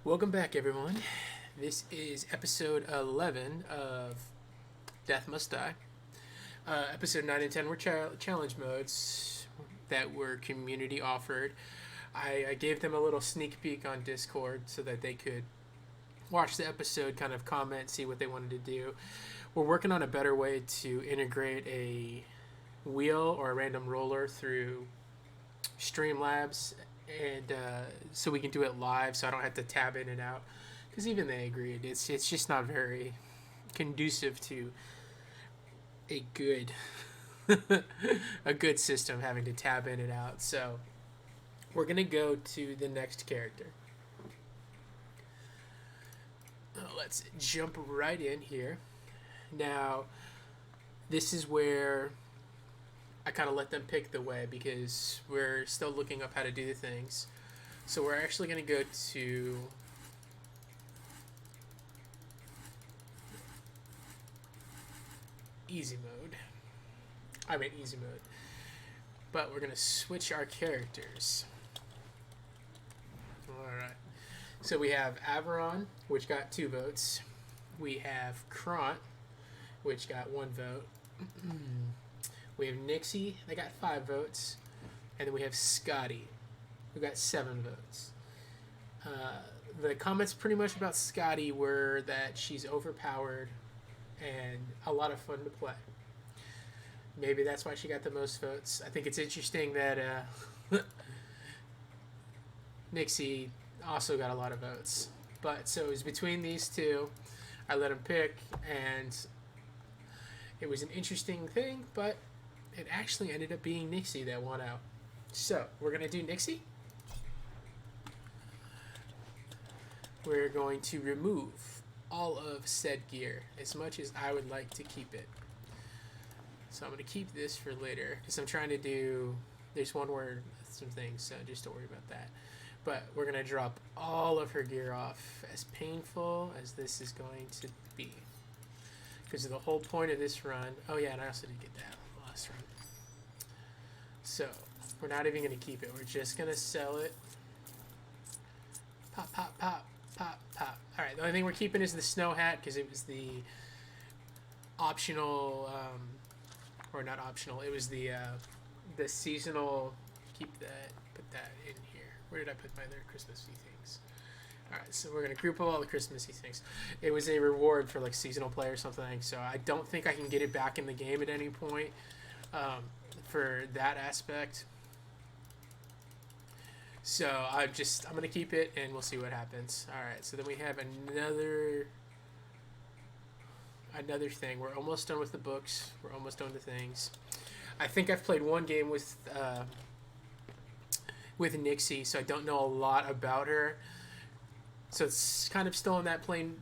Welcome back, everyone. This is episode 11 of Death Must Die. Episode 9 and 10 were challenge modes that were community offered. I gave them a little sneak peek on Discord so that they could watch the episode, kind of comment, see what they wanted to do. We're working on a better way to integrate a wheel or a random roller through Streamlabs, and so we can do it live, so I don't have to tab in and out. Because even they agreed, it's just not very conducive to a good a good system having to tab in and out. So we're gonna go to the next character. Let's jump right in here. Now, this is where I kind of let them pick the way because we're still looking up how to do the things. So we're actually going to go to easy mode. I mean easy mode. But we're going to switch our characters. Alright. So we have Averon, which got 2 votes. We have Kront, which got 1 vote. We have Nixie, they got 5 votes. And then we have Scotty, who got 7 votes. The comments pretty much about Scotty were that she's overpowered and a lot of fun to play. Maybe that's why she got the most votes. I think it's interesting that Nixie also got a lot of votes. But so it was between these two. I let them pick, and it was an interesting thing, but it actually ended up being Nixie that won out. So, we're going to do Nixie. We're going to remove all of said gear, as much as I would like to keep it. So I'm going to keep this for later, because I'm trying to do, there's one word, some things, so just don't worry about that. But we're going to drop all of her gear off, as painful as this is going to be. Because the whole point of this run, oh yeah, and I also did get that last run. So, we're not even going to keep it. We're just going to sell it. Pop, pop, pop, pop, pop. Alright, the only thing we're keeping is the snow hat, because it was the optional, or not optional, it was the seasonal, keep that, put that in here. Where did I put my other Christmassy things? Alright, so we're going to group up all the Christmassy things. It was a reward for like seasonal play or something, so I don't think I can get it back in the game at any point. For that aspect. So I'm gonna keep it and we'll see what happens. Alright, so then we have another thing. We're almost done with the books. We're almost done with the things. I think I've played one game with Nixie, so I don't know a lot about her. So it's kind of still in that plain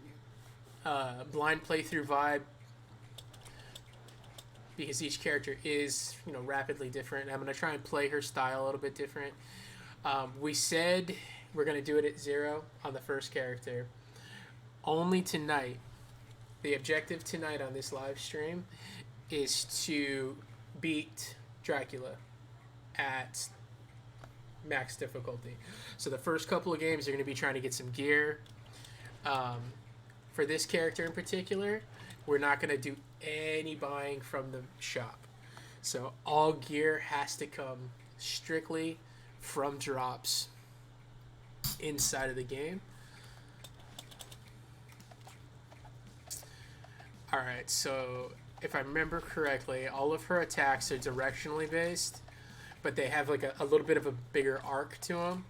blind playthrough vibe, because each character is, rapidly different. I'm going to try and play her style a little bit different. We said we're going to do it at 0 on the first character. Only tonight, the objective tonight on this live stream is to beat Dracula at max difficulty. So the first couple of games are going to be trying to get some gear. For this character in particular, we're not going to do any buying from the shop. So all gear has to come strictly from drops inside of the game. Alright, so if I remember correctly, all of her attacks are directionally based, but they have like a little bit of a bigger arc to them.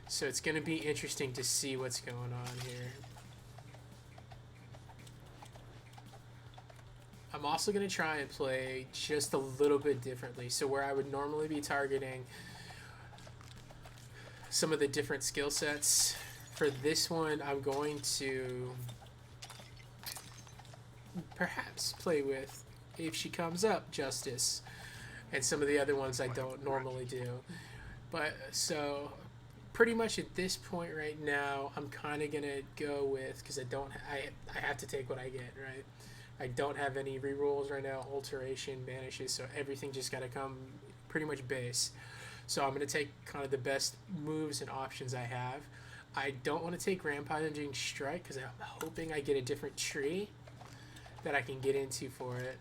So it's going to be interesting to see what's going on here. I'm also going to try and play just a little bit differently. So where I would normally be targeting some of the different skill sets, for this one I'm going to perhaps play with, if she comes up, Justice, and some of the other ones I don't normally do. But so pretty much at this point right now, I'm kind of going to go with, because I have to take what I get, right? I don't have any rerolls right now, alteration, banishes, so everything just got to come pretty much base. So I'm going to take kind of the best moves and options I have. I don't want to take Rampaging Strike because I'm hoping I get a different tree that I can get into for it.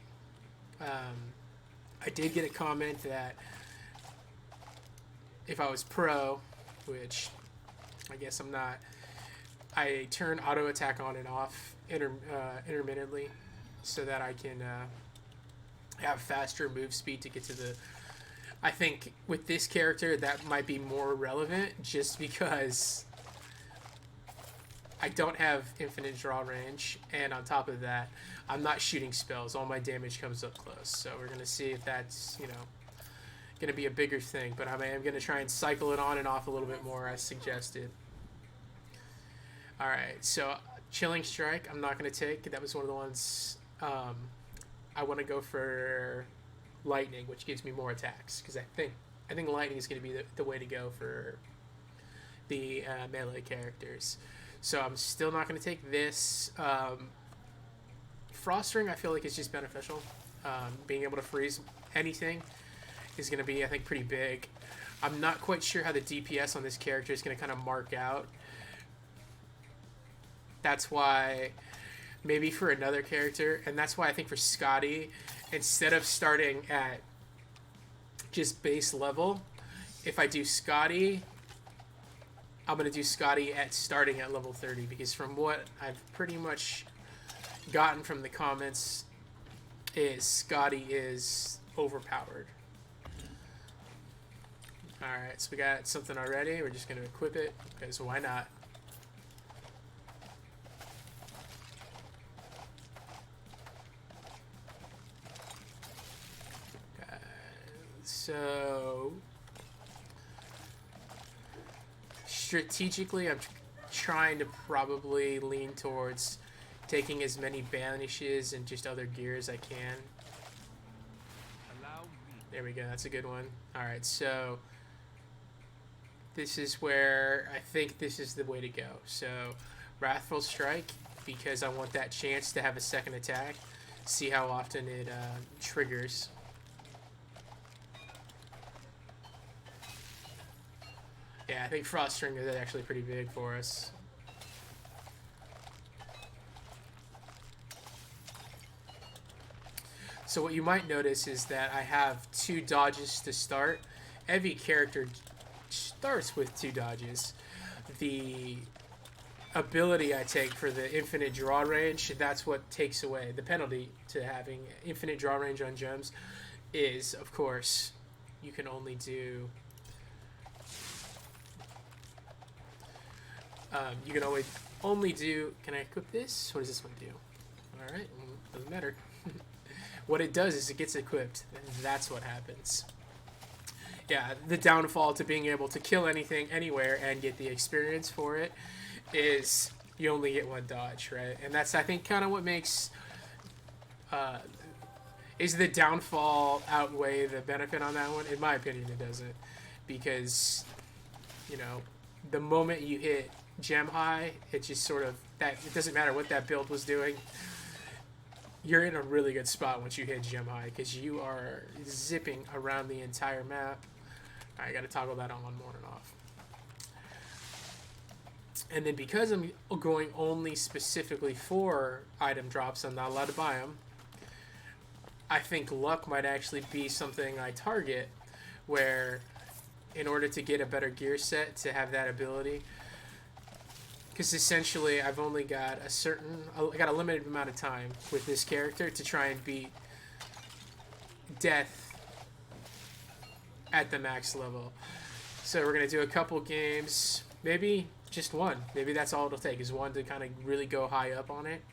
I did get a comment that if I was pro, which I guess I'm not, I turn auto attack on and off intermittently so that I can have faster move speed to get to the... I think with this character that might be more relevant just because I don't have infinite draw range, and on top of that, I'm not shooting spells. All my damage comes up close. So we're going to see if that's, you know, going to be a bigger thing. But I am going to try and cycle it on and off a little bit more as suggested. Alright, so Chilling Strike I'm not going to take. That was one of the ones I want to go for Lightning, which gives me more attacks. Because I think Lightning is going to be the way to go for the melee characters. So I'm still not going to take this. Frost Ring I feel like is just beneficial. Being able to freeze anything is going to be, I think, pretty big. I'm not quite sure how the DPS on this character is going to kind of mark out. That's why maybe for another character, and that's why I think for Scotty, instead of starting at just base level, if I do Scotty, I'm going to do Scotty at starting at level 30, because from what I've pretty much gotten from the comments is Scotty is overpowered. Alright, so we got something already. We're just going to equip it, because why not? So strategically, I'm trying to probably lean towards taking as many banishes and just other gear as I can. There we go. That's a good one. All right, so this is where I think this is the way to go. So Wrathful Strike, because I want that chance to have a second attack. See how often it triggers. Yeah, I think Frost Ring is actually pretty big for us. So what you might notice is that I have 2 dodges to start. Every character starts with 2 dodges. The ability I take for the infinite draw range, that's what takes away the penalty to having infinite draw range on gems is, of course, you can only do... you can only do... Can I equip this? What does this one do? Alright, doesn't matter. What it does is it gets equipped. And that's what happens. Yeah, the downfall to being able to kill anything, anywhere, and get the experience for it is you only get 1 dodge, right? And that's, I think, kind of what makes... is the downfall outweigh the benefit on that one? In my opinion, it doesn't. Because, you know, the moment you hit gem high, it just sort of... it doesn't matter what that build was doing. You're in a really good spot once you hit gem high, because you are zipping around the entire map. Alright, I gotta toggle that on more and off. And then because I'm going only specifically for item drops, I'm not allowed to buy them. I think luck might actually be something I target, where in order to get a better gear set to have that ability, because essentially I've only got I got a limited amount of time with this character to try and beat death at the max level. So we're going to do a couple games, maybe just one. Maybe that's all it'll take, is one to kind of really go high up on it.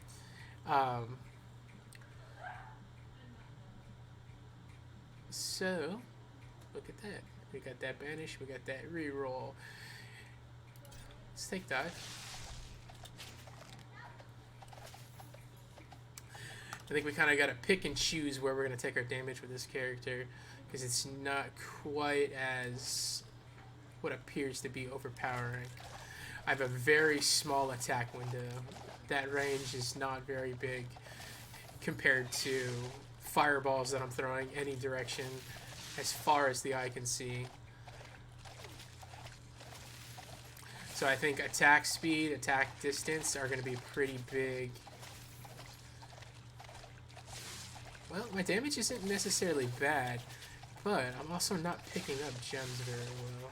So, look at that. We got that banish, we got that reroll. Let's take dive. I think we kind of got to pick and choose where we're going to take our damage with this character, because it's not quite as what appears to be overpowering. I have a very small attack window. That range is not very big compared to fireballs that I'm throwing any direction as far as the eye can see. So I think attack speed, attack distance are going to be pretty big. Well, my damage isn't necessarily bad, but I'm also not picking up gems very well.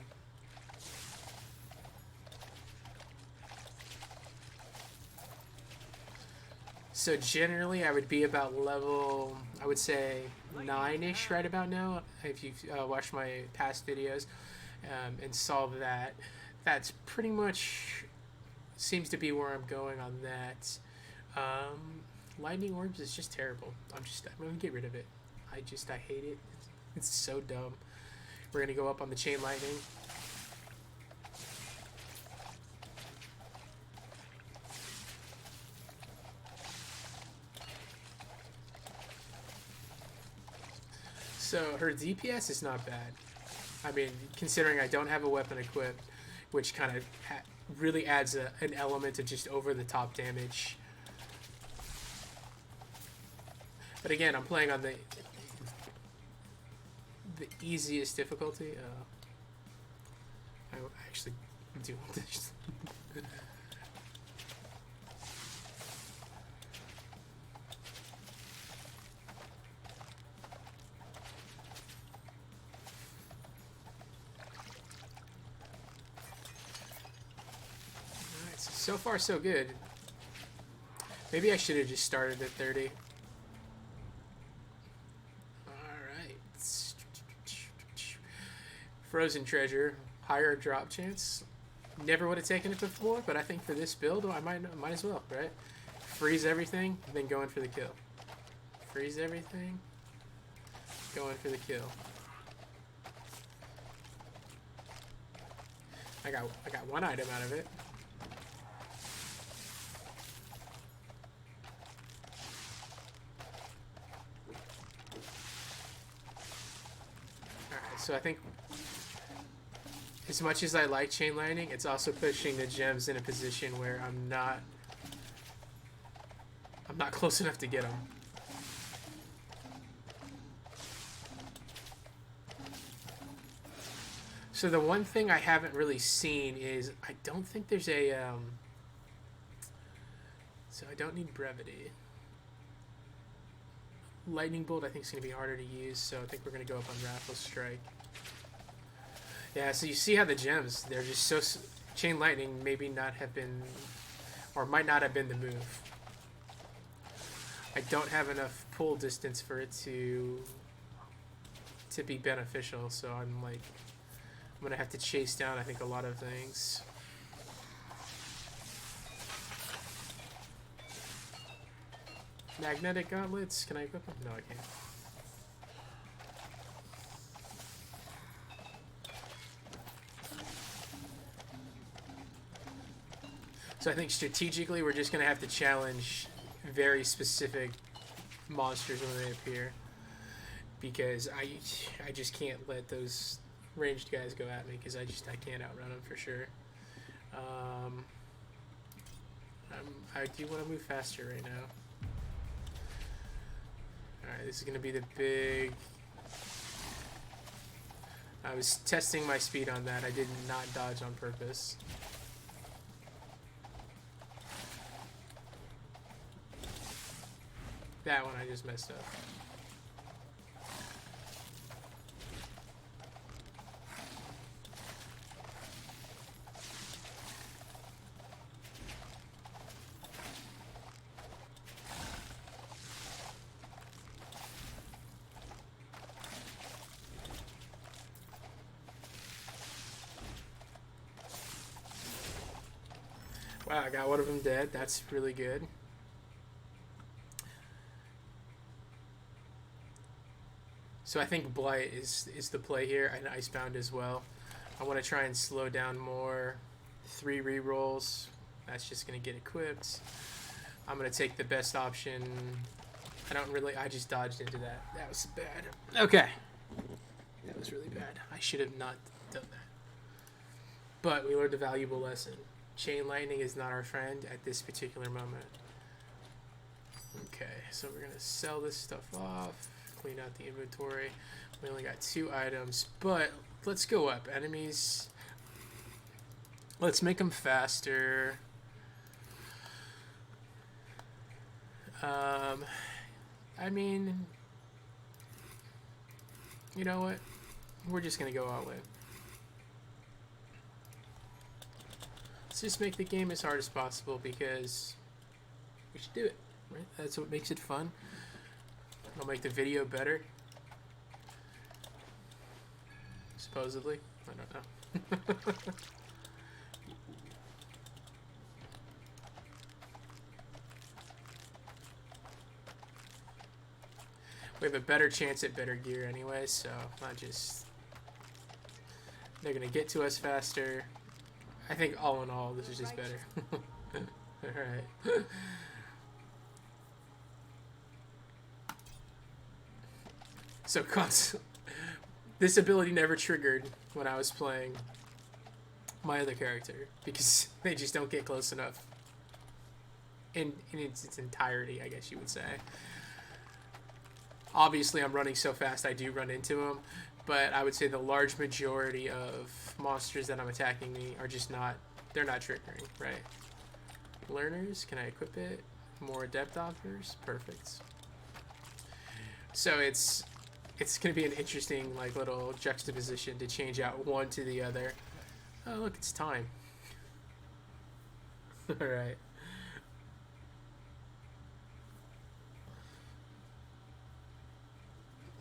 So generally, I would be about level, I would say 9-ish right about now. If you've watched my past videos and saw that, that's pretty much seems to be where I'm going on that. Lightning orbs is just terrible. I'm gonna get rid of it. I hate it. It's so dumb. We're gonna go up on the chain lightning. So her DPS is not bad. I mean, considering I don't have a weapon equipped, which kind of really adds an element of just over-the-top damage. But again, I'm playing on the easiest difficulty. I actually do want this. Alright, so far so good. Maybe I should have just started at 30. Frozen treasure, higher drop chance. Never would have taken it before, but I think for this build, I might as well, right? Freeze everything, then go in for the kill. Freeze everything, go in for the kill. I got one item out of it. Alright, so I think as much as I like chain lightning, it's also pushing the gems in a position where I'm not close enough to get them. So the one thing I haven't really seen is I don't think there's a so I don't need brevity. Lightning bolt I think is going to be harder to use, so I think we're going to go up on Wrathful Strike. Yeah, so you see how the gems, they're just so... Chain lightning maybe not have been, or might not have been the move. I don't have enough pull distance for it to be beneficial, so I'm going to have to chase down, I think, a lot of things. Magnetic gauntlets, can I equip them? No, I can't. So I think strategically we're just going to have to challenge very specific monsters when they appear. Because I just can't let those ranged guys go at me, because I can't outrun them for sure. I do want to move faster right now. Alright, this is going to be the big... I was testing my speed on that. I did not dodge on purpose. That one I just messed up. Wow, I got one of them dead. That's really good. So I think Blight is the play here, and Icebound as well. I want to try and slow down more. 3 rerolls. That's just going to get equipped. I'm going to take the best option. I just dodged into that. That was bad. Okay. That was really bad. I should have not done that. But we learned a valuable lesson. Chain lightning is not our friend at this particular moment. Okay, so we're going to sell this stuff off. Clean out the inventory. We only got 2 items, but let's go up. Enemies. Let's make them faster. I mean, you know what? We're just gonna go all in. Let's just make the game as hard as possible because we should do it, right? That's what makes it fun. It'll make the video better. Supposedly. I don't know. We have a better chance at better gear anyway, so not just... They're going to get to us faster. I think all in all, this is just better. Alright. So, this ability never triggered when I was playing my other character, because they just don't get close enough. In its entirety, I guess you would say. Obviously, I'm running so fast I do run into them, but I would say the large majority of monsters that I'm attacking me are just not, they're not triggering, right? Learners, can I equip it? More adept offers? Perfect. So it's going to be an interesting like little juxtaposition to change out one to the other. Oh, look, it's time. All right.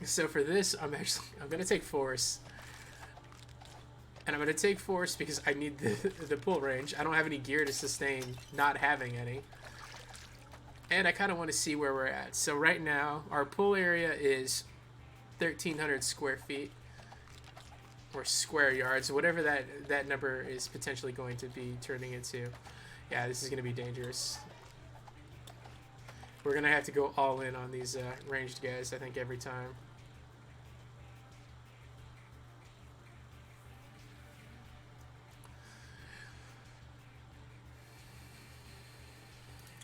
So for this, I'm going to take Force. And I'm going to take Force because I need the pull range. I don't have any gear to sustain not having any. And I kind of want to see where we're at. So right now, our pull area is 1,300 square feet. Or square yards. Whatever that number is potentially going to be turning into. Yeah, this is going to be dangerous. We're going to have to go all in on these ranged guys, I think, every time.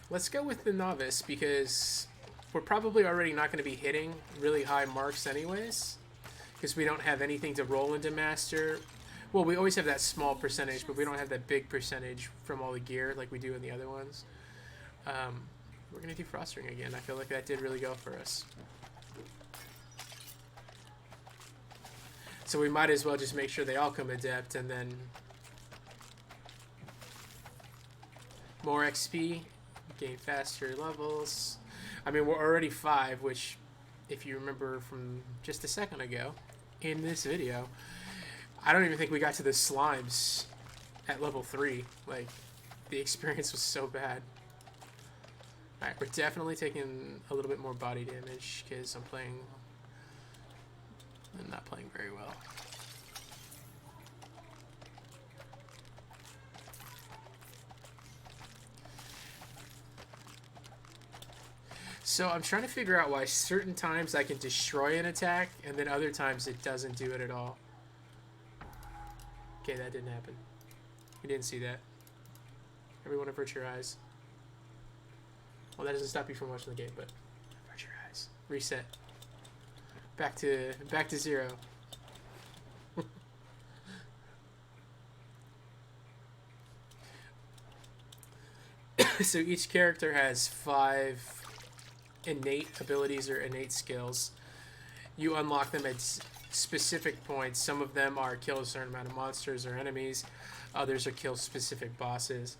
Let's go with the novice because we're probably already not going to be hitting really high marks anyways because we don't have anything to roll into master. Well, we always have that small percentage, but we don't have that big percentage from all the gear like we do in the other ones. We're going to do Frostring again. I feel like that did really go for us. So we might as well just make sure they all come adept and then more XP. Gain faster levels. I mean, we're already 5, which, if you remember from just a second ago in this video, I don't even think we got to the slimes at level 3. Like, the experience was so bad. Alright, we're definitely taking a little bit more body damage because I'm not playing very well. So I'm trying to figure out why certain times I can destroy an attack and then other times it doesn't do it at all. Okay, that didn't happen. You didn't see that. Everyone avert your eyes. Well, that doesn't stop you from watching the game, but avert your eyes. Reset. Back to 0. So each character has 5 innate abilities or innate skills. You unlock them at specific points. Some of them are kill a certain amount of monsters or enemies. Others are kill specific bosses.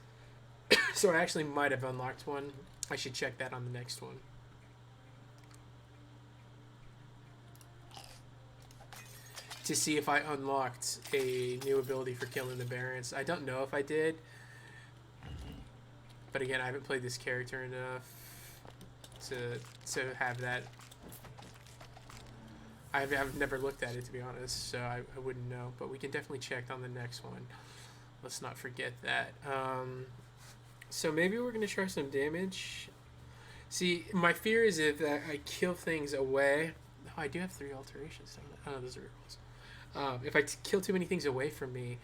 So I actually might have unlocked one. I should check that on the next one. To see if I unlocked a new ability for killing the Barons. I don't know if I did. But again, I haven't played this character enough to have that. I've never looked at it, to be honest, so I wouldn't know. But we can definitely check on the next one. Let's not forget that. So maybe we're going to try some damage. See, my fear is if I kill things away. Oh, I do have 3 alterations. Oh, those are rolls. If I kill too many things away from me,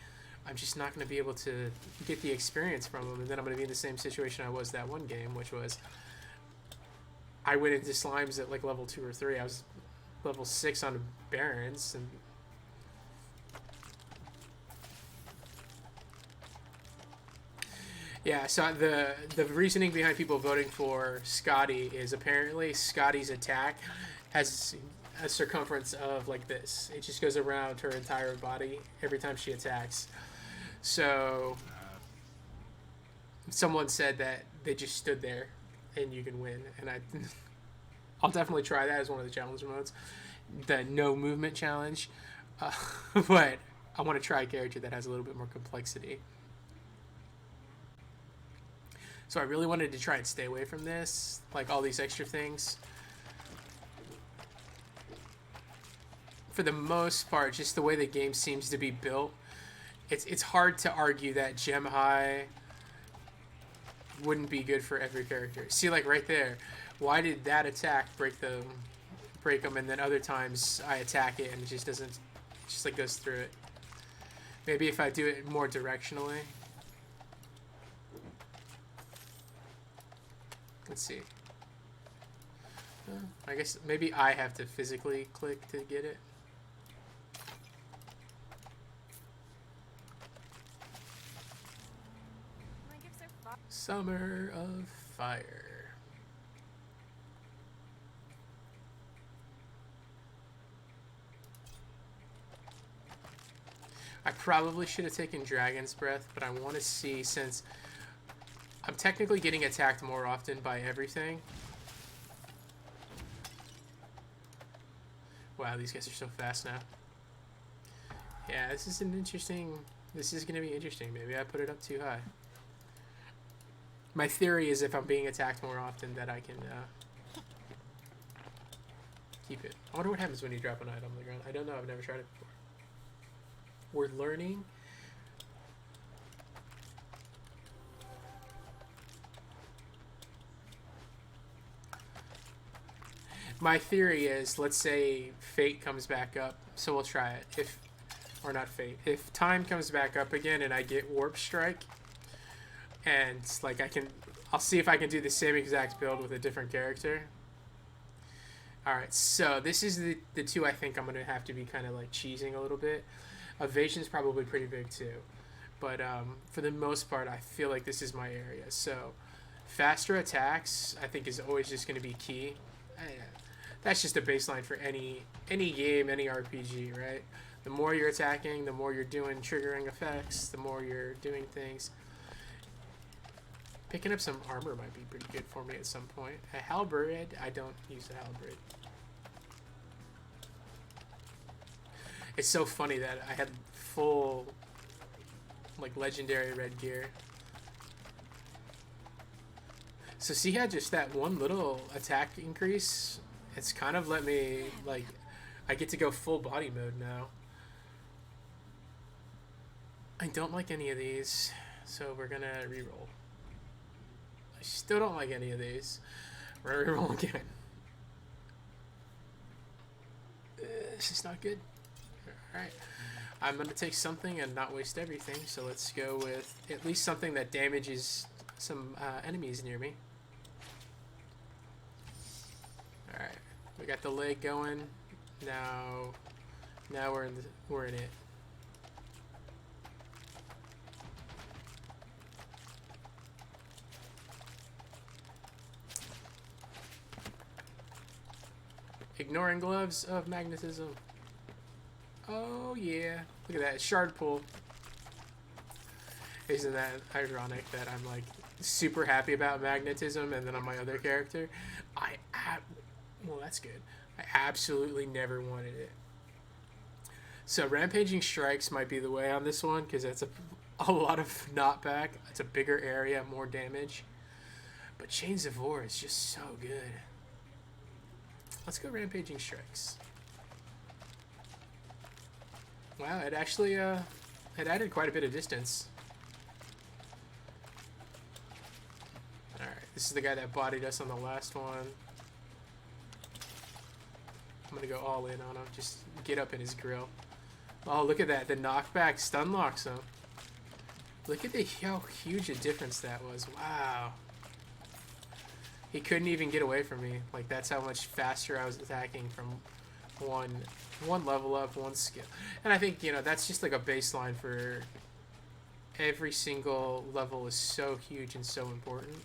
I'm just not going to be able to get the experience from them, and then I'm going to be in the same situation I was that one game, which was I went into slimes at like level 2 or 3. I was level 6 on Barons, and Yeah, so the reasoning behind people voting for Scotty is apparently Scotty's attack has a circumference of like this. It just goes around her entire body every time she attacks. So someone said that they just stood there and you can win, and I'll definitely try that as one of the challenge modes, the no movement challenge. Uh, but I want to try a character that has a little bit more complexity. So I really wanted to try and stay away from this, like all these extra things. For the most part, just the way the game seems to be built, it's hard to argue that Gem High wouldn't be good for every character. See, like right there, why did that attack break them, and then other times I attack it and it just doesn't, just like goes through it. Maybe if I do it more directionally. Let's see. I guess maybe I have to physically click to get it. Summer of Fire. I probably should have taken Dragon's Breath, but I want to see, since I'm technically getting attacked more often by everything. Wow, these guys are so fast now. Yeah, this is going to be interesting. Maybe I put it up too high. My theory is if I'm being attacked more often that I can keep it. I wonder what happens when you drop an item on the ground. I don't know. I've never tried it before. We're learning. My theory is, let's say Fate comes back up, so we'll try it. Or not Fate. If Time comes back up again and I get Warp Strike, and like I'll see if I can do the same exact build with a different character. Alright, so this is the two I think I'm going to have to be kind of like cheesing a little bit. Evasion's probably pretty big too. But for the most part, I feel like this is my area. So faster attacks, I think, is always just going to be key. That's just a baseline for any game, any RPG, right? The more you're attacking, the more you're doing triggering effects, the more you're doing things. Picking up some armor might be pretty good for me at some point. A halberd, I don't use a halberd. It's so funny that I had full, like, legendary red gear. So see how just that one little attack increase, it's kind of let me, like, I get to go full body mode now. I don't like any of these, so we're gonna reroll. I still don't like any of these. We're gonna reroll again. This is not good. Alright. I'm gonna take something and not waste everything, so let's go with at least something that damages some enemies near me. Alright. We got the leg going. Now we're in it. Ignoring gloves of magnetism. Oh yeah. Look at that. Shard pull. Isn't that ironic that I'm like super happy about magnetism and then on my other character, well, that's good. I absolutely never wanted it. So rampaging strikes might be the way on this one because that's a lot of knockback. It's a bigger area, more damage. But Chains of War is just so good. Let's go rampaging strikes. Wow, it actually it added quite a bit of distance. Alright, this is the guy that bodied us on the last one. I'm gonna go all in on him, just get up in his grill. Oh, look at that, the knockback stun locks him. Look at how huge a difference that was, wow. He couldn't even get away from me. Like, that's how much faster I was attacking from one level up, one skill. And I think, you know, that's just like a baseline for every single level is so huge and so important.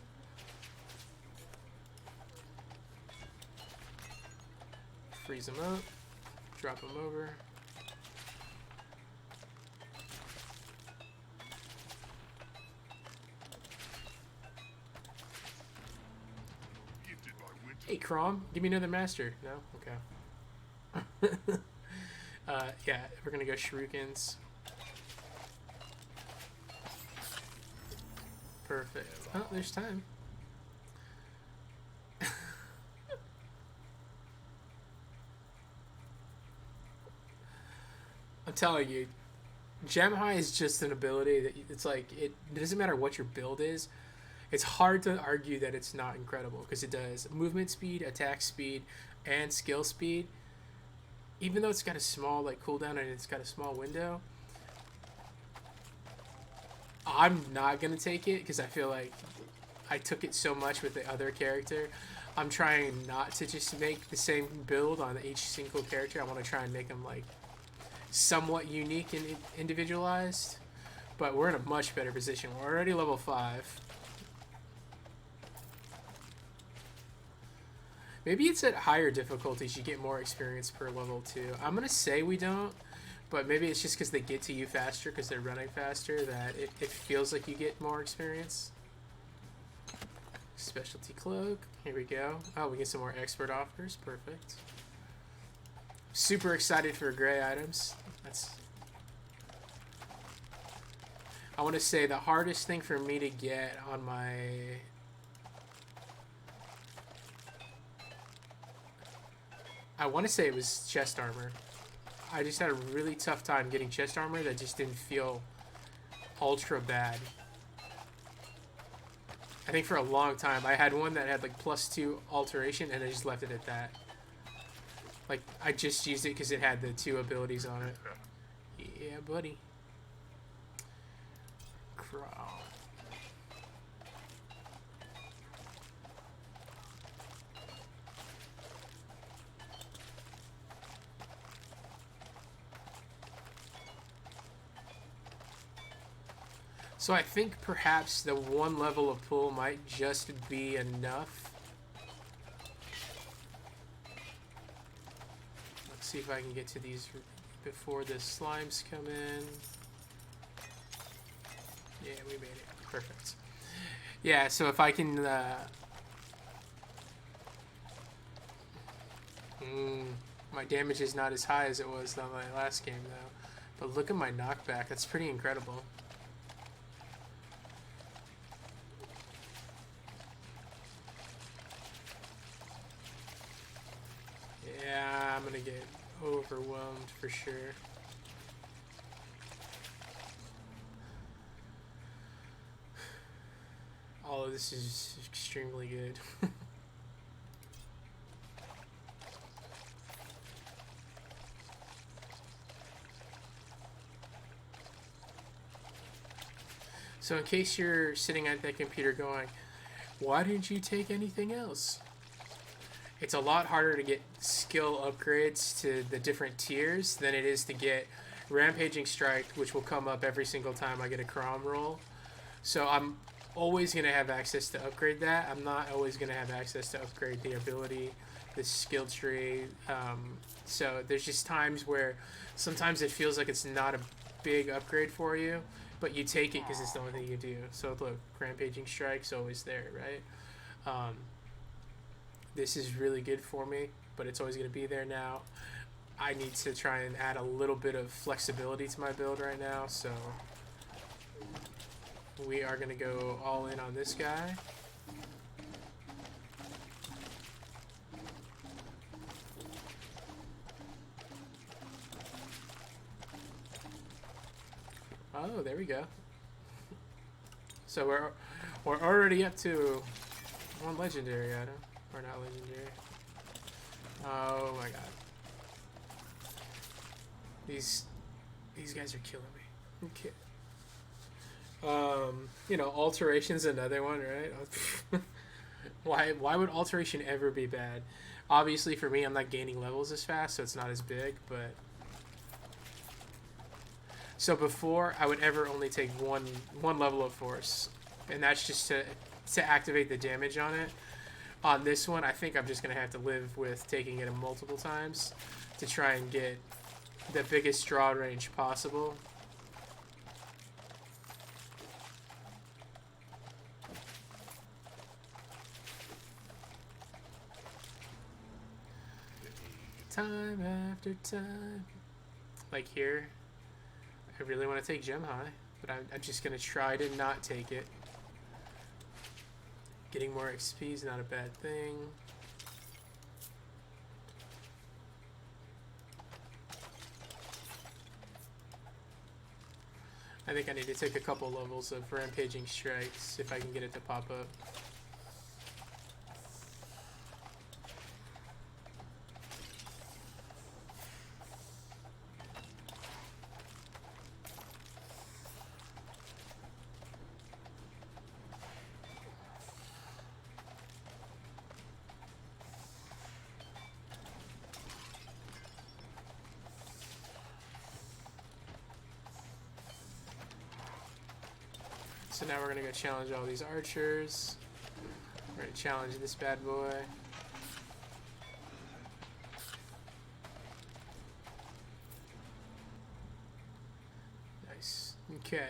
Freeze them up, drop them over. Hey, Crom, give me another master. No? Okay. Yeah, we're gonna go shurikens. Perfect. Oh, there's time. I'm telling you, Gem High is just an ability that it's like, it doesn't matter what your build is. It's hard to argue that it's not incredible because it does movement speed, attack speed, and skill speed. Even though it's got a small like cooldown and it's got a small window, I'm not gonna take it because I feel like I took it so much with the other character. I'm trying not to just make the same build on each single character. I want to try and make them like somewhat unique and individualized. But we're in a much better position. We're already level 5. Maybe it's at higher difficulties you get more experience per level too. I'm gonna say we don't, but maybe it's just because they get to you faster because they're running faster that it feels like you get more experience. Specialty cloak. Here we go. Oh, we get some more expert offers. Perfect. Super excited for gray items. I want to say the hardest thing for me to get on my... I want to say it was chest armor. I just had a really tough time getting chest armor that just didn't feel ultra bad. I think for a long time I had one that had like +2 alteration and I just left it at that. Like I just used it because it had the 2 abilities on it. Yeah, buddy. Crawl. So I think perhaps the 1 level of pull might just be enough. Let's see if I can get to these before the slimes come in. Yeah, we made it. Perfect. Yeah, so if I can... my damage is not as high as it was on my last game, though. But look at my knockback. That's pretty incredible. Yeah, I'm gonna get overwhelmed for sure. All of this is extremely good. So in case you're sitting at that computer going, why didn't you take anything else? It's a lot harder to get skill upgrades to the different tiers than it is to get Rampaging Strike, which will come up every single time I get a Crom roll. So I'm always going to have access to upgrade that. I'm not always going to have access to upgrade the ability, the skill tree. So there's just times where sometimes it feels like it's not a big upgrade for you, but you take it because it's the only thing you do. So look, Rampaging Strike's always there, right? This is really good for me, but it's always going to be there now. I need to try and add a little bit of flexibility to my build right now, so we are going to go all in on this guy. Oh, there we go. So we're already up to 1 legendary item. Or not legendary. Oh my god. These guys are killing me. Okay. You know, alteration's another one, right? Why would alteration ever be bad? Obviously for me I'm not gaining levels as fast, so it's not as big, but So before, I would ever only take one level of force, and that's just to activate the damage on it. On this one, I think I'm just gonna have to live with taking it multiple times to try and get the biggest draw range possible. Time after time. Like here, I really want to take Gem High, but I'm just going to try to not take it. Getting more XP is not a bad thing. I think I need to take a couple levels of Rampaging Strikes if I can get it to pop up. So now we're going to go challenge all these archers. We're going to challenge this bad boy. Nice. Okay.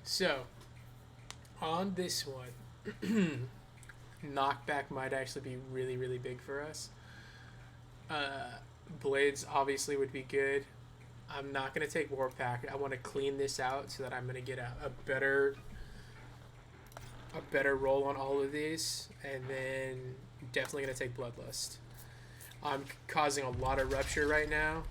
So, on this one, knockback might actually be really, really big for us. Blades obviously would be good. I'm not going to take Warpack. I want to clean this out so that I'm going to get a better roll on all of these, and then definitely going to take Bloodlust. I'm causing a lot of rupture right now.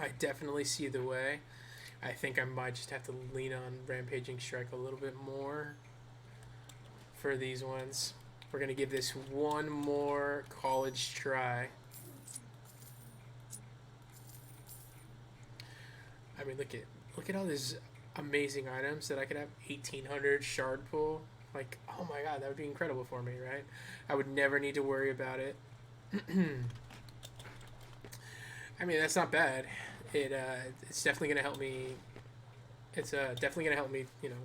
I definitely see the way. I think I might just have to lean on Rampaging Strike a little bit more for these ones. We're going to give this one more college try. I mean, look at all these amazing items that I could have. 1800 shard pool. Like, oh my god, that would be incredible for me, right? I would never need to worry about it. I mean, that's not bad. It's definitely going to help me. It's definitely going to help me, you know,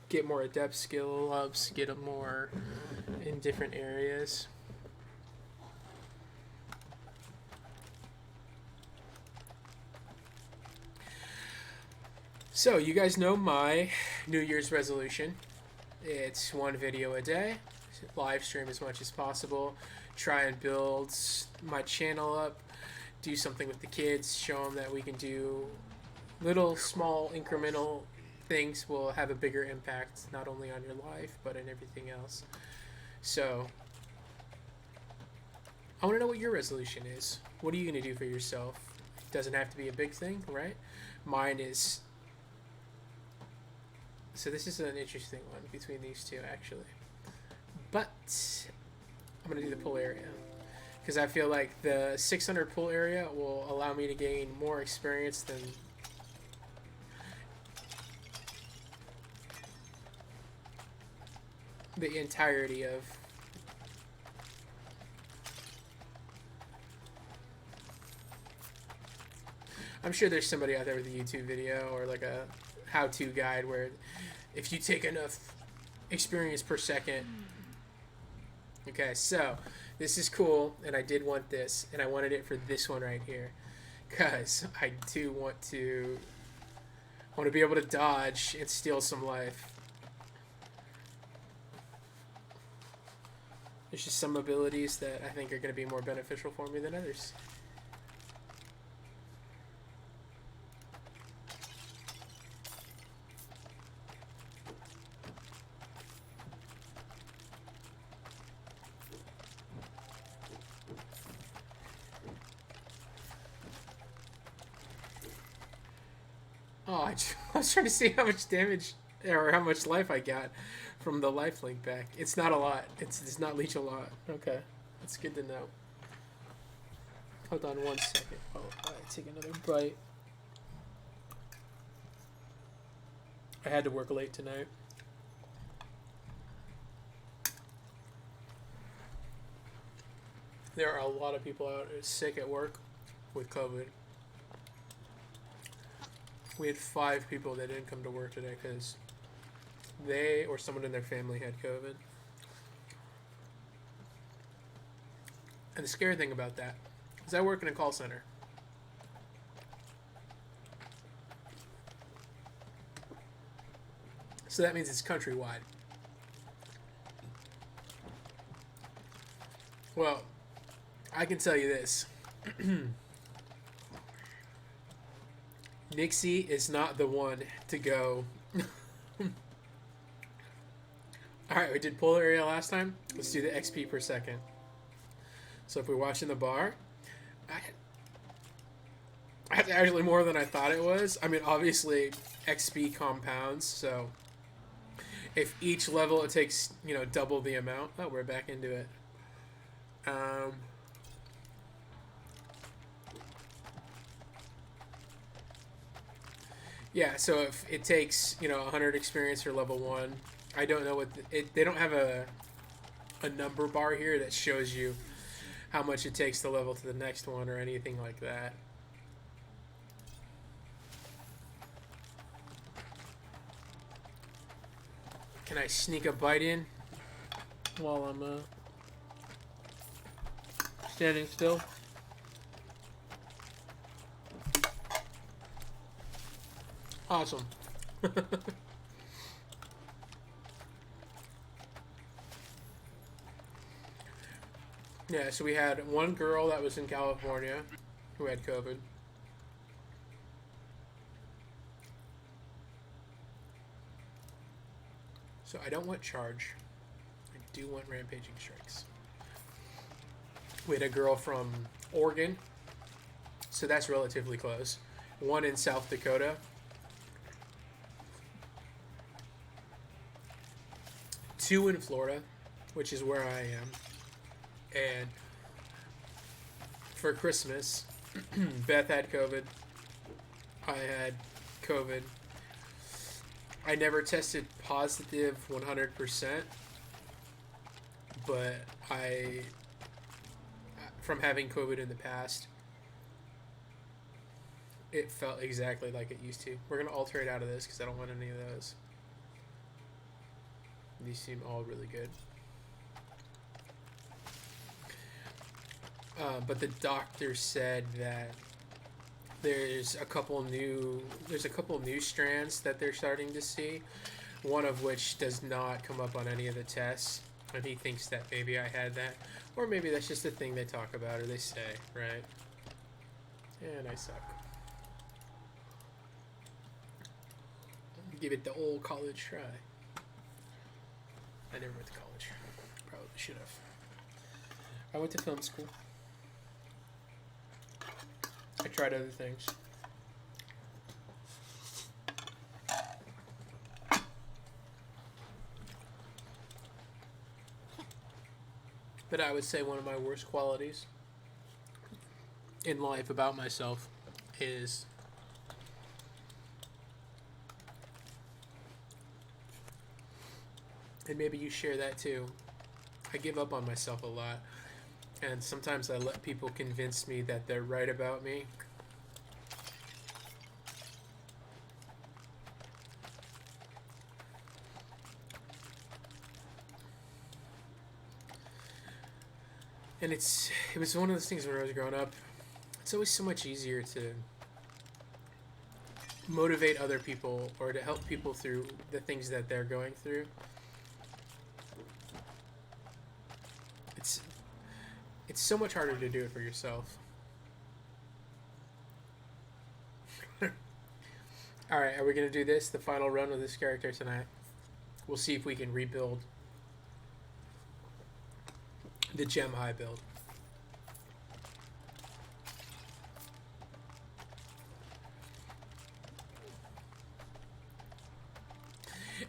get more adept skill ups, get them more in different areas. So, you guys know my New Year's resolution. It's one video a day, live stream as much as possible, try and build my channel up, do something with the kids, show them that we can do little small incremental things will have a bigger impact not only on your life but in everything else. So I want to know what your resolution is. What are you going to do for yourself? It doesn't have to be a big thing, right? Mine is, so this is an interesting one between these two actually, but I'm going to do the pull area because I feel like the 600 pull area will allow me to gain more experience than the entirety of I'm sure there's somebody out there with a YouTube video or like a how-to guide where if you take enough experience per second. Okay, so this is cool, and I did want this, and I wanted it for this one right here, because I do want to be able to dodge and steal some life. There's just some abilities that I think are going to be more beneficial for me than others. Oh, I was trying to see how much damage or how much life I got from the lifelink back. It's not a lot. It's not leech a lot. Okay, that's good to know. Hold on 1 second. Oh, I take another bite. I had to work late tonight. There are a lot of people out sick at work with COVID. We had 5 people that didn't come to work today because they or someone in their family had COVID. And the scary thing about that is I work in a call center. So that means it's countrywide. Well, I can tell you this. Nixie is not the one to go. Alright, we did polar area last time. Let's do the XP per second. So if we're watching the bar, that's actually more than I thought it was. I mean, obviously, XP compounds, so if each level it takes, double the amount. Oh, we're back into it. Yeah, so if it takes, 100 experience for level 1, I don't know what... they don't have a number bar here that shows you how much it takes to level to the next one or anything like that. Can I sneak a bite in while I'm standing still? Awesome. Yeah, so we had one girl that was in California who had COVID. So I don't want charge. I do want rampaging strikes. We had a girl from Oregon, so that's relatively close. One in South Dakota. 2 in Florida, which is where I am. And for Christmas, Beth had COVID. I had COVID. I never tested positive 100%, but from having COVID in the past, it felt exactly like it used to. We're going to alter it out of this because I don't want any of those. These seem all really good. But the doctor said that there's a couple new strands that they're starting to see, one of which does not come up on any of the tests, and he thinks that maybe I had that, or maybe that's just a thing they talk about or they say, right? And I suck. Give it the old college try. I never went to college. Probably should have. I went to film school. I tried other things. But I would say one of my worst qualities in life about myself is and maybe you share that too. I give up on myself a lot. And sometimes I let people convince me that they're right about me. And it was one of those things when I was growing up. It's always so much easier to motivate other people or to help people through the things that they're going through. It's so much harder to do it for yourself. Alright, are we going to do this, the final run with this character tonight? We'll see if we can rebuild the gem high build.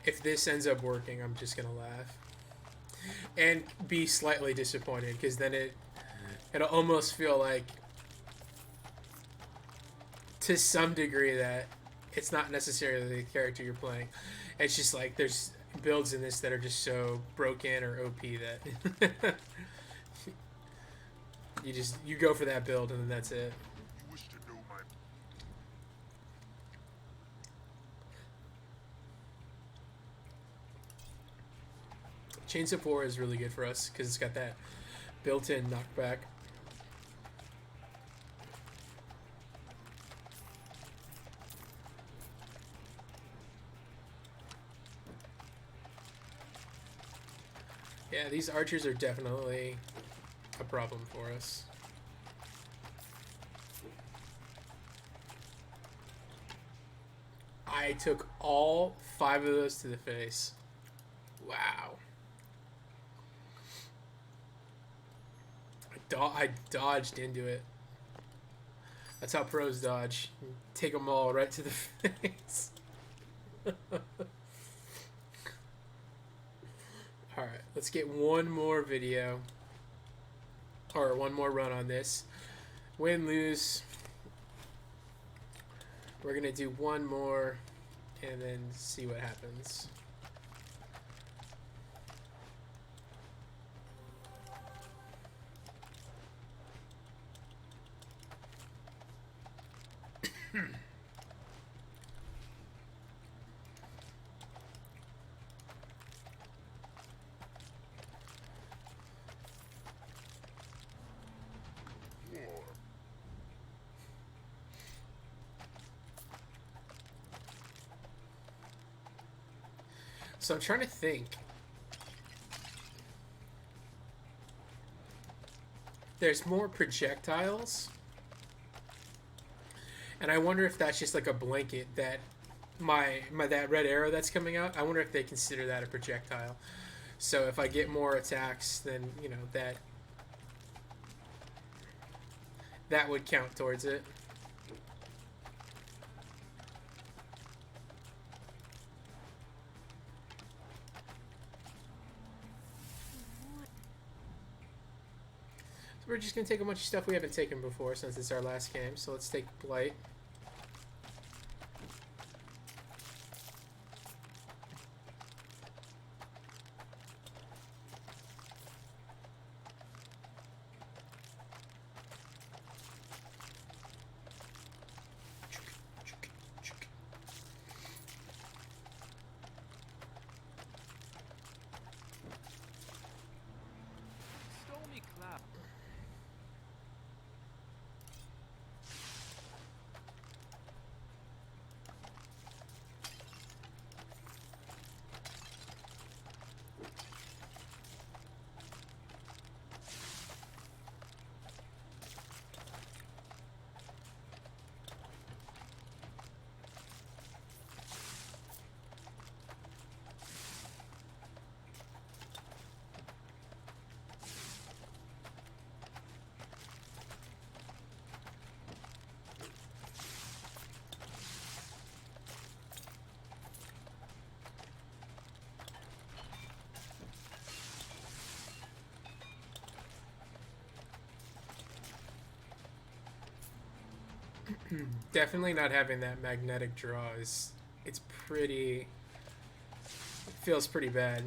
if this ends up working, I'm just gonna laugh and be slightly disappointed, because then it'll almost feel like, to some degree, that it's not necessarily the character you're playing. It's just like there's builds in this that are just so broken or OP that you go for that build and then that's it. Chains of 4 is really good for us because it's got that built-in knockback. Yeah, these archers are definitely a problem for us. I took all 5 of those to the face. Wow. I dodged into it. That's how pros dodge. You take them all right to the face. Alright, let's get one more video. Or one more run on this. Win, lose. We're going to do one more and then see what happens. So I'm trying to think. There's more projectiles. And I wonder if that's just like a blanket that that red arrow that's coming out, I wonder if they consider that a projectile. So if I get more attacks, then, you know, that would count towards it. We're just going to take a bunch of stuff we haven't taken before since it's our last game. So let's take Blight. Definitely not having that magnetic draw is, it's pretty, it feels pretty bad.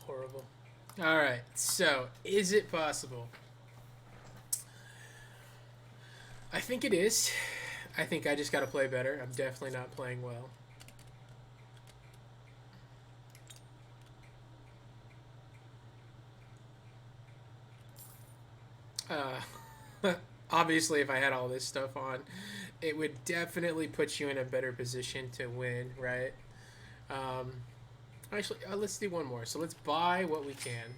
Horrible. Alright, so, is it possible? I think it is. I think I just gotta play better. I'm definitely not playing well. Obviously, if I had all this stuff on, it would definitely put you in a better position to win, right? Actually, let's do one more. So let's buy what we can.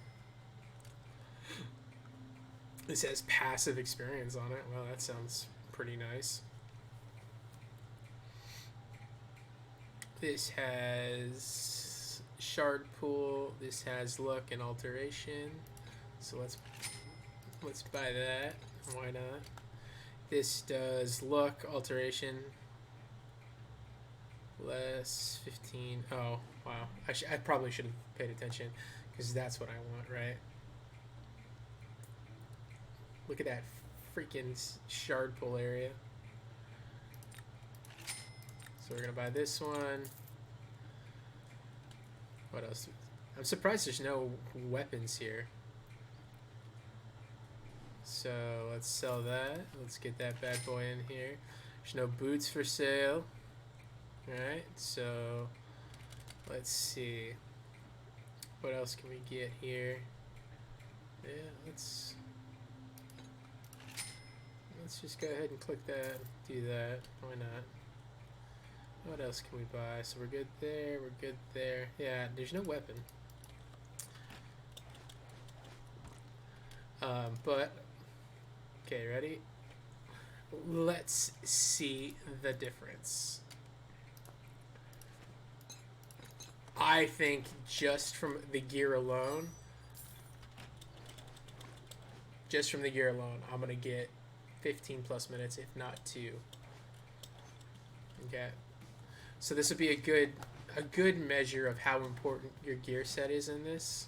This has passive experience on it. Well, that sounds pretty nice. This has shard pool. This has luck and alteration. So let's buy that. Why not? This does luck alteration. Less 15. Oh, wow. I probably should have paid attention because that's what I want, right? Look at that freaking shard pool area. So we're going to buy this one. What else? I'm surprised there's no weapons here. So let's sell that. Let's get that bad boy in here. There's no boots for sale. Alright, so let's see. What else can we get here? Yeah, let's just go ahead and click that, do that. Why not? What else can we buy? So we're good there, we're good there. Yeah, there's no weapon. But, okay, ready? Let's see the difference. I think just from the gear alone, I'm going to get 15 plus minutes, if not 2. Okay. So this would be a good measure of how important your gear set is in this.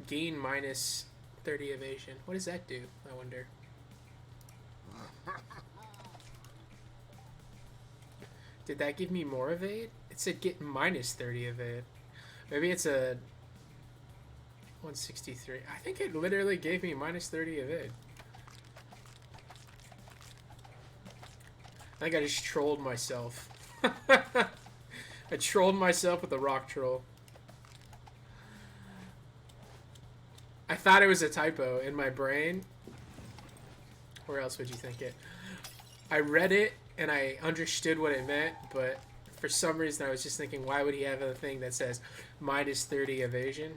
Gain minus 30 evasion. What does that do, I wonder? Did that give me more evade? It said get minus 30 evade. Maybe it's a 163. I think it literally gave me minus 30 evade. I think I just trolled myself. I trolled myself with a rock troll. I thought it was a typo in my brain. Where else would you think it? I read it and I understood what it meant, but for some reason I was just thinking, why would he have a thing that says minus 30 evasion?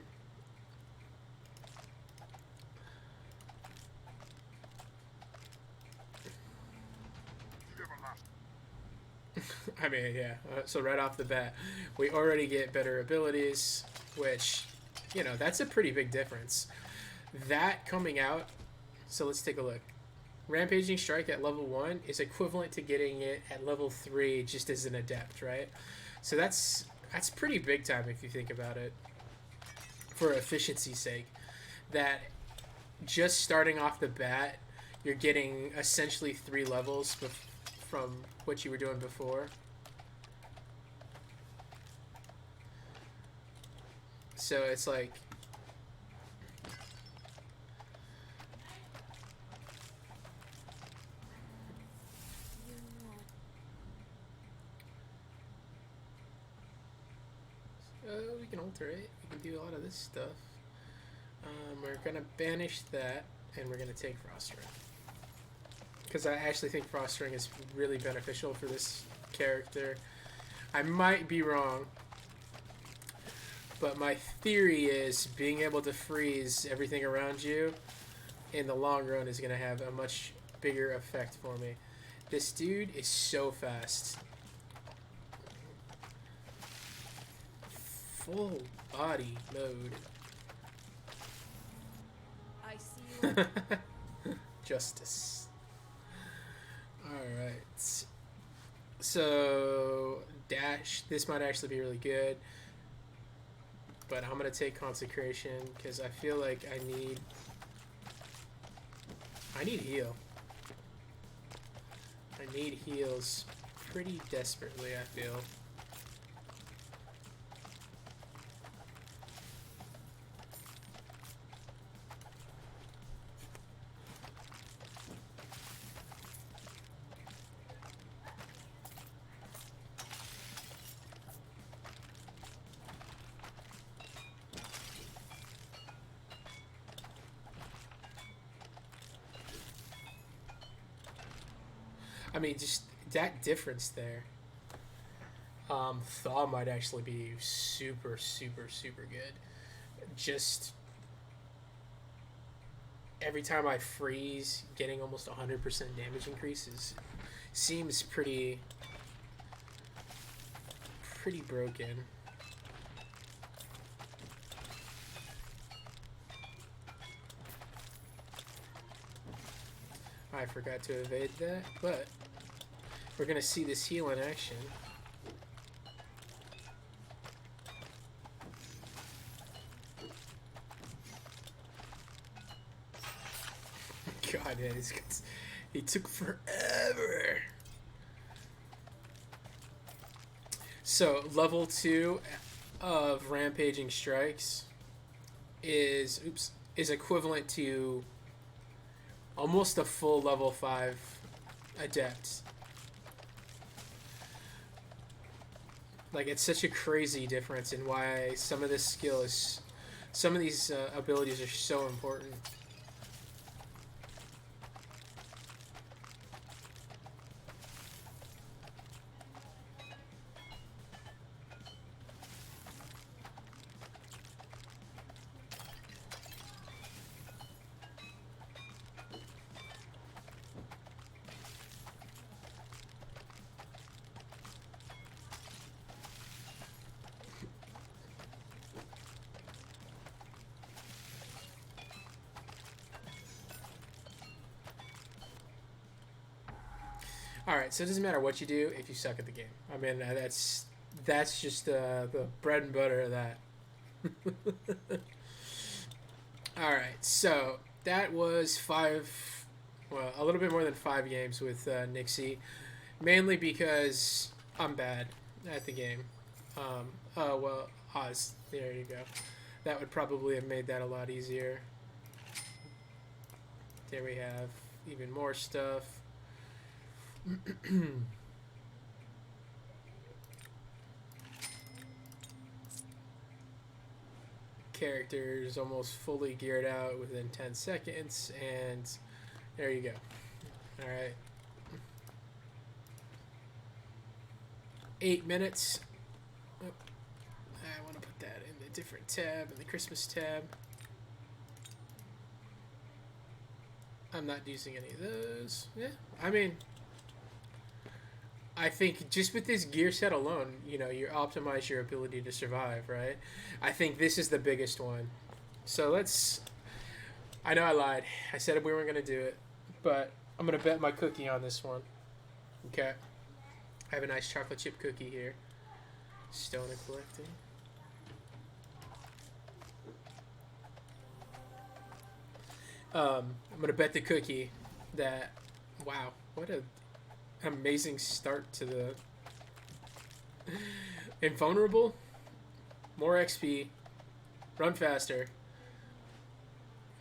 I mean, yeah. So right off the bat, we already get better abilities, which, you know, that's a pretty big difference. That coming out, so let's take a look. Rampaging Strike at level 1 is equivalent to getting it at level 3 just as an adept, right? So that's pretty big time if you think about it, for efficiency's sake. That just starting off the bat, you're getting essentially 3 levels from what you were doing before. So it's like, we can alter it. We can do a lot of this stuff. We're gonna banish that, and we're gonna take Frost Ring, because I actually think Frost Ring is really beneficial for this character. I might be wrong, but my theory is being able to freeze everything around you in the long run is going to have a much bigger effect for me. This dude is so fast. Full body mode. I see you. Justice. Alright. So, dash. This might actually be really good. But I'm going to take Consecration because I feel like I need heal. I need heals pretty desperately, I feel. I mean, just that difference there. Thaw might actually be super, super, super good. Just every time I freeze, getting almost 100% damage increases seems pretty broken. I forgot to evade that, but we're gonna see this heal in action. God, man, he took forever. So, level 2 of Rampaging Strikes is equivalent to almost a full level 5 Adept. Like, it's such a crazy difference in why some of these abilities are so important. Alright, so it doesn't matter what you do if you suck at the game. I mean, that's just the bread and butter of that. Alright, so that was a little bit more than 5 games with Nixie. Mainly because I'm bad at the game. Oz, there you go. That would probably have made that a lot easier. There we have even more stuff. Characters almost fully geared out within 10 seconds, and there you go. Alright. 8 minutes. Oh, I want to put that in the different tab, in the Christmas tab. I'm not using any of those. Yeah, I mean, I think just with this gear set alone, you know, you optimize your ability to survive, right? I think this is the biggest one. So I know I lied. I said we weren't going to do it, but I'm going to bet my cookie on this one. Okay. I have a nice chocolate chip cookie here. Stone and collecting. I'm going to bet the cookie that, wow, what a amazing start to the invulnerable, more XP, run faster,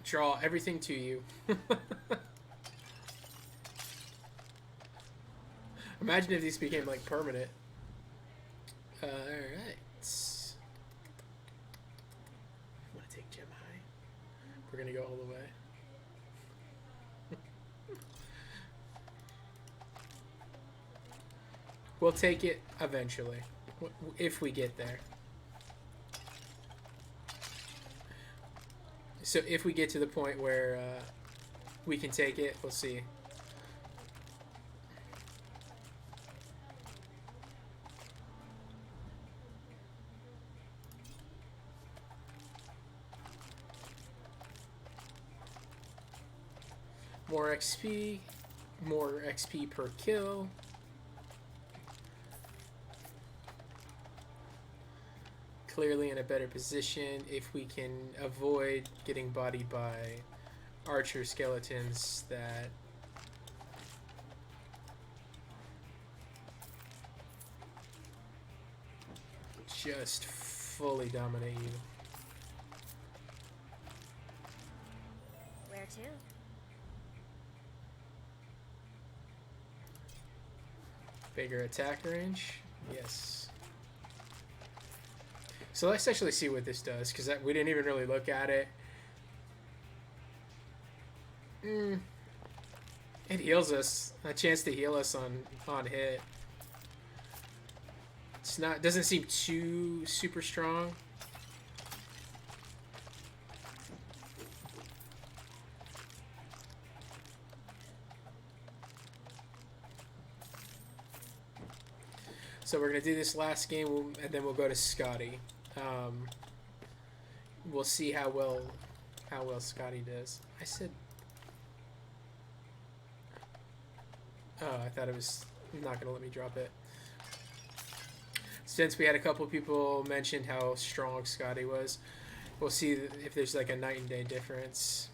draw everything to you. Imagine if these became like permanent. Alright. I want to take gem high. We're gonna go all the way. We'll take it eventually, if we get there. So if we get to the point where we can take it, we'll see. More XP per kill. Clearly in a better position if we can avoid getting bodied by archer skeletons that just fully dominate you. Where to? Bigger attack range? Yes. So let's actually see what this does, because we didn't even really look at it. It heals us. A chance to heal us on hit. It's not, doesn't seem too super strong. So we're gonna do this last game, and then we'll go to Scotty. We'll see how well Scotty does. I said. Oh, I thought it was not gonna let me drop it. Since we had a couple people mention how strong Scotty was, we'll see if there's like a night and day difference.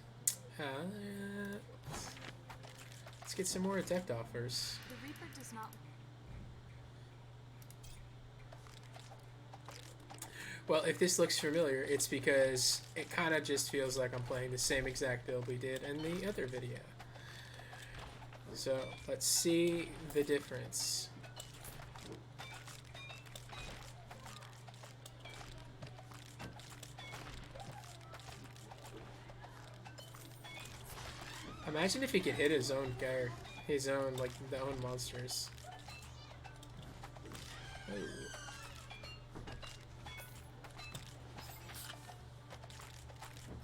Let's get some more adept offers. The Reaper does not. Well, if this looks familiar, it's because it kind of just feels like I'm playing the same exact build we did in the other video. So let's see the difference. Imagine if he could hit his own guy, like the own monsters. Oh.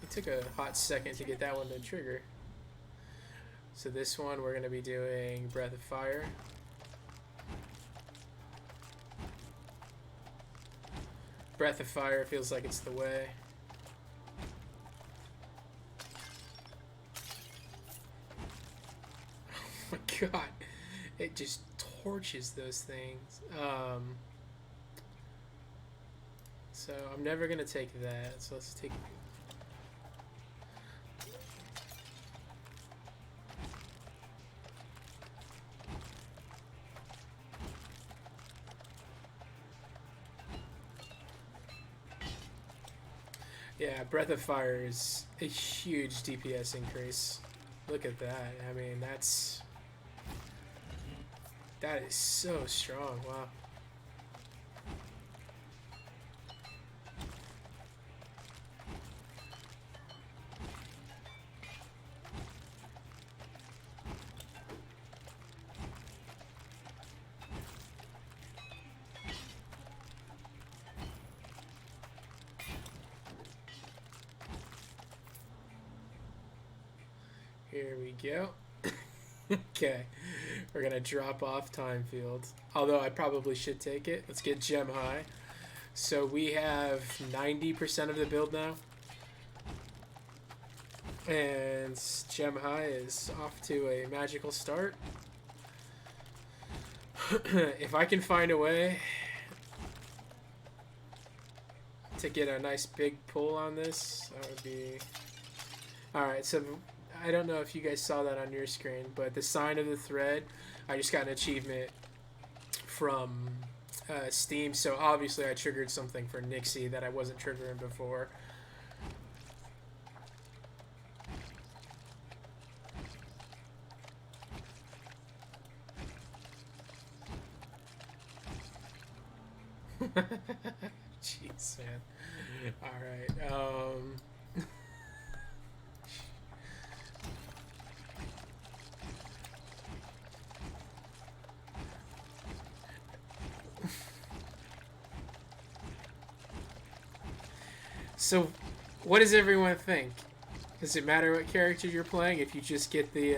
It took a hot second to get that one to trigger. So this one we're going to be doing Breath of Fire. Breath of Fire feels like it's the way. Oh my god. It just torches those things. So I'm never going to take that. So let's take... Yeah, Breath of Fire is a huge DPS increase. Look at that. I mean, that is so strong. Wow. Here we go. Okay, we're gonna drop off Time Field. Although I probably should take it. Let's get Gem High. So we have 90% of the build now. And Gem High is off to a magical start. If I can find a way to get a nice big pull on this, that would be... Alright, so I don't know if you guys saw that on your screen, but the Sign of the Thread, I just got an achievement from Steam, so obviously I triggered something for Nixie that I wasn't triggering before. Jeez, man. Alright, So, what does everyone think? Does it matter what character you're playing if you just get the,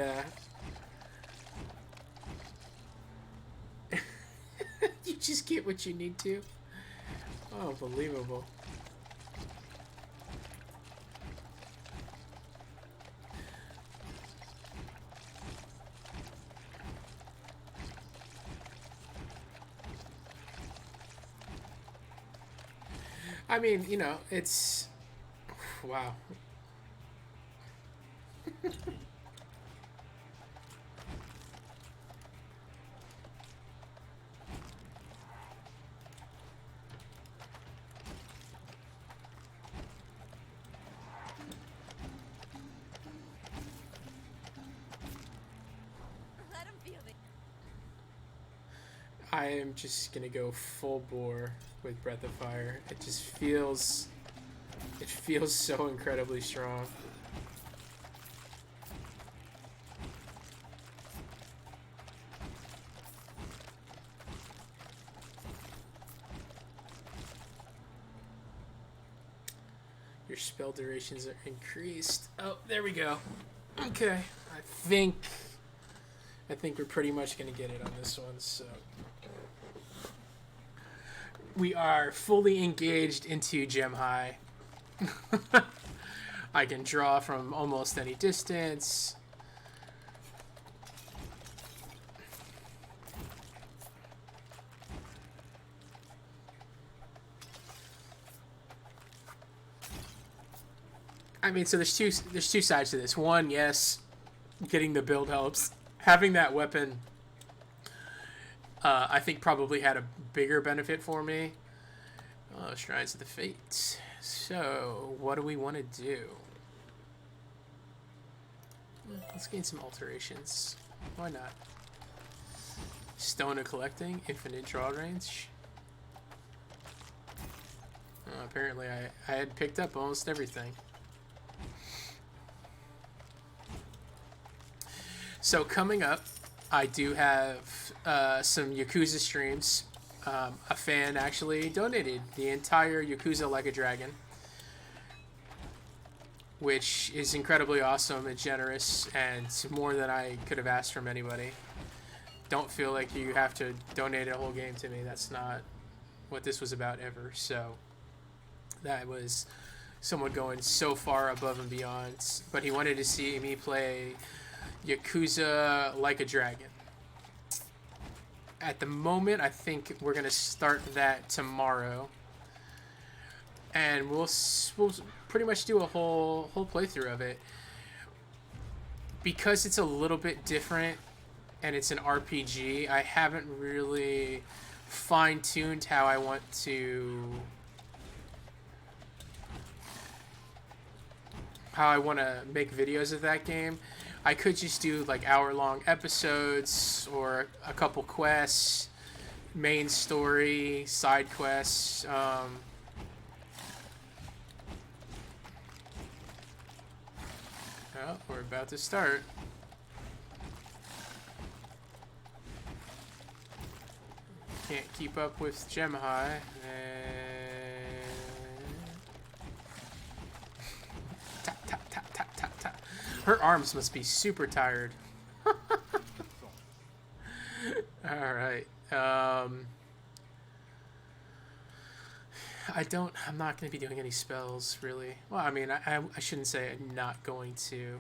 you just get what you need to? Oh, unbelievable. I mean, you know, it's... Wow. Let him feel it. I am just gonna go full bore with Breath of Fire. It just feels... It feels so incredibly strong. Your spell durations are increased. Oh, there we go. Okay, I think we're pretty much gonna get it on this one. So We are fully engaged into Gem High. I can draw from almost any distance. I mean, so there's two sides to this. One, yes, getting the build helps. Having that weapon, I think probably had a bigger benefit for me. Shrines of the Fates. So, what do we want to do? Let's gain some alterations. Why not? Stone of Collecting, infinite draw range. Apparently, I had picked up almost everything. So coming up, I do have some Yakuza streams. A fan actually donated the entire Yakuza Like a Dragon, which is incredibly awesome and generous, and more than I could have asked from anybody. Don't feel like you have to donate a whole game to me. That's not what this was about ever. So that was someone going so far above and beyond. But he wanted to see me play Yakuza Like a Dragon. At the moment, I think we're gonna start that tomorrow, and we'll pretty much do a whole playthrough of it. Because it's a little bit different and it's an RPG, I haven't really fine-tuned how I want to make videos of that game. I could just do like hour-long episodes or a couple quests, main story, side quests. Oh, we're about to start. Can't keep up with Gem High. Tap, tap, tap, tap, tap, tap. Her arms must be super tired. Alright. I'm not going to be doing any spells, really. Well, I mean, I shouldn't say I'm not going to.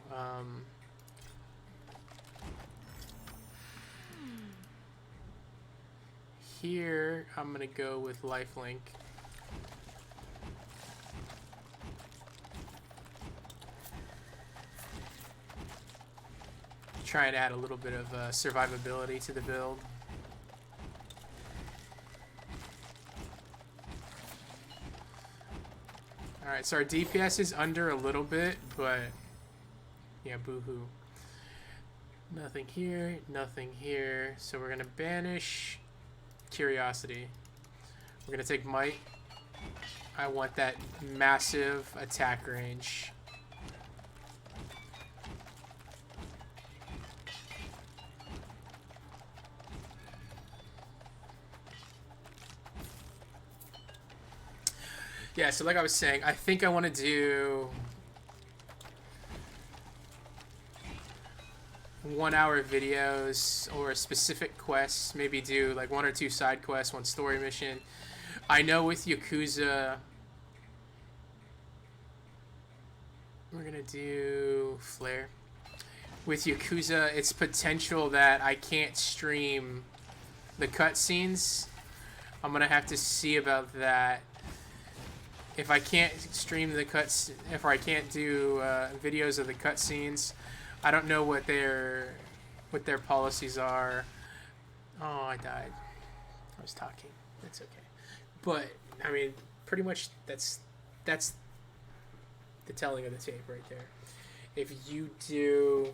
Here, I'm going to go with Lifelink. Try and add a little bit of survivability to the build. Alright, so our DPS is under a little bit, but yeah, boo-hoo. Nothing here, nothing here. So we're going to banish Curiosity. We're going to take Might. I want that massive attack range. Yeah, so like I was saying, I think I want to do 1-hour videos or specific quests. Maybe do like 1 or 2 side quests, 1 story mission. I know with Yakuza, we're going to do Flare. With Yakuza, it's potential that I can't stream the cutscenes. I'm going to have to see about that. If I can't stream the cuts, if I can't do videos of the cutscenes, I don't know what their policies are. Oh, I died. I was talking. That's okay. But I mean, pretty much that's the telling of the tape right there. If you do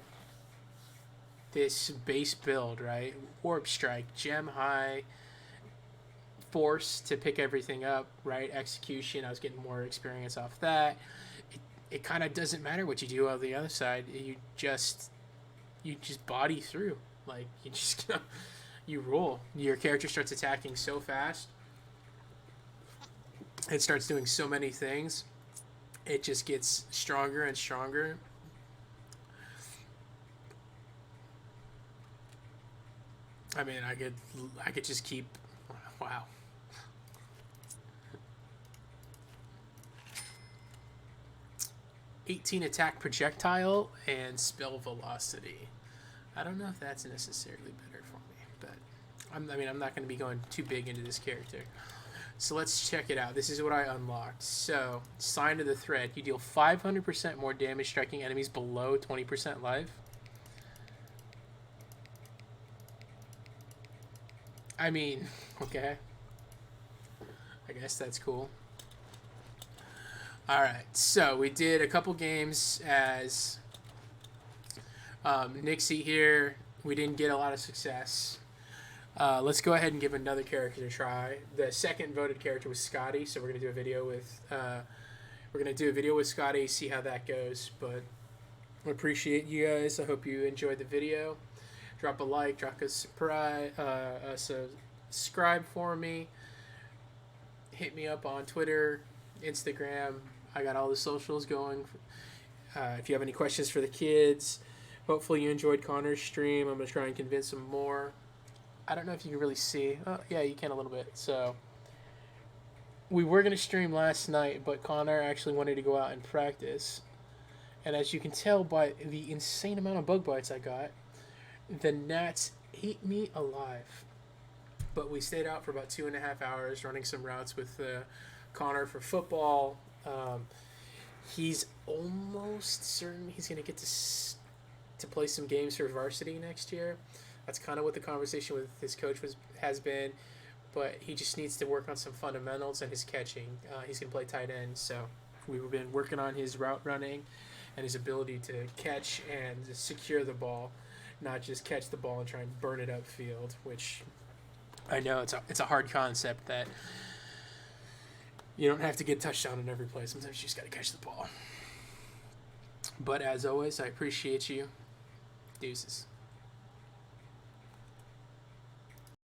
this base build, right? Warp Strike, Gem High, Force to pick everything up, right? Execution, I was getting more experience off that. It kind of doesn't matter what you do on the other side. You just body through. Like, you just you roll. Your character starts attacking so fast. It starts doing so many things. It just gets stronger and stronger. I mean, I could just keep. Wow. 18 attack projectile, and spell velocity. I don't know if that's necessarily better for me, but I'm not going to be going too big into this character. So let's check it out. This is what I unlocked. So, Sign of the Thread. You deal 500% more damage striking enemies below 20% life. I mean, okay. I guess that's cool. Alright, so we did a couple games as Nixie here. We didn't get a lot of success. Let's go ahead and give another character a try. The second voted character was Scotty, so we're gonna do a video with Scotty, see how that goes. But I appreciate you guys. I hope you enjoyed the video. Drop a like, drop a subscribe for me. Hit me up on Twitter, Instagram. I got all the socials going. If you have any questions for the kids, hopefully you enjoyed Connor's stream. I'm going to try and convince them more. I don't know if you can really see. Oh, yeah, you can a little bit. So we were going to stream last night, but Connor actually wanted to go out and practice. And as you can tell by the insane amount of bug bites I got, the gnats ate me alive. But we stayed out for about 2.5 hours running some routes with Connor for football. He's almost certain he's going to get to play some games for varsity next year. That's kind of what the conversation with his coach has been. But he just needs to work on some fundamentals and his catching. He's going to play tight end. So we've been working on his route running and his ability to catch and secure the ball, not just catch the ball and try and burn it upfield, which I know it's a hard concept that you don't have to get touchdown in every play. Sometimes you just got to catch the ball. But as always, I appreciate you. Deuces.